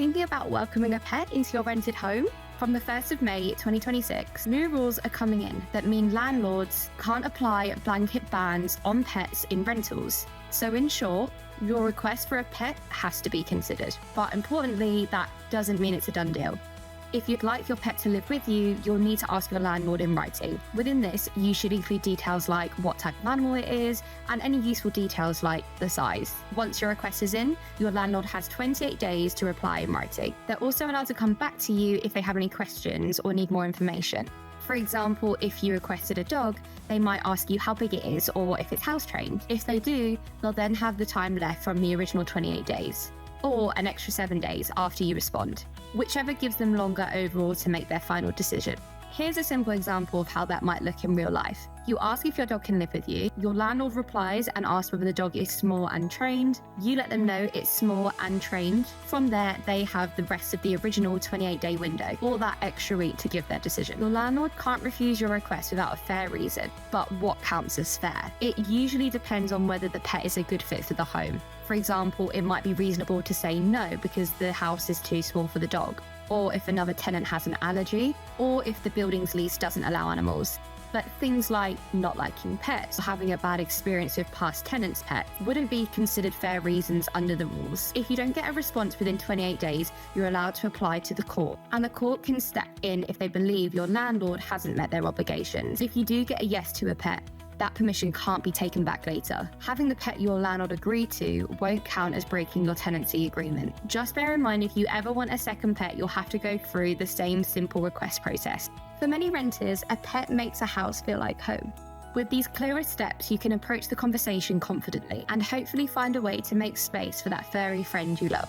thinking about welcoming a pet into your rented home? From the 1st of May 2026, new rules are coming in that mean landlords can't apply blanket bans on pets in rentals. So in short, your request for a pet has to be considered. But importantly, that doesn't mean it's a done deal. If you'd like your pet to live with you, you'll need to ask your landlord in writing. Within this, you should include details like what type of animal it is and any useful details like the size. Once your request is in, your landlord has 28 days to reply in writing. They're also allowed to come back to you if they have any questions or need more information. For example, if you requested a dog, they might ask you how big it is or if it's house trained. If they do, they'll then have the time left from the original 28 days. Or an extra 7 days after you respond, whichever gives them longer overall to make their final decision. Here's a simple example of how that might look in real life. You ask if your dog can live with you, your landlord replies and asks whether the dog is small and trained. You let them know it's small and trained. From there, they have the rest of the original 28-day window, or that extra week to give their decision. Your landlord can't refuse your request without a fair reason, but what counts as fair? It usually depends on whether the pet is a good fit for the home. For example, it might be reasonable to say no because the house is too small for the dog, or if another tenant has an allergy, or if the building's lease doesn't allow animals. But things like not liking pets or having a bad experience with past tenants' pets wouldn't be considered fair reasons under the rules. If you don't get a response within 28 days, you're allowed to apply to the court, and the court can step in if they believe your landlord hasn't met their obligations. If you do get a yes to a pet, that permission can't be taken back later. Having the pet your landlord agreed to won't count as breaking your tenancy agreement. Just bear in mind, if you ever want a second pet, you'll have to go through the same simple request process. For many renters, a pet makes a house feel like home. With these clearer steps, you can approach the conversation confidently and hopefully find a way to make space for that furry friend you love.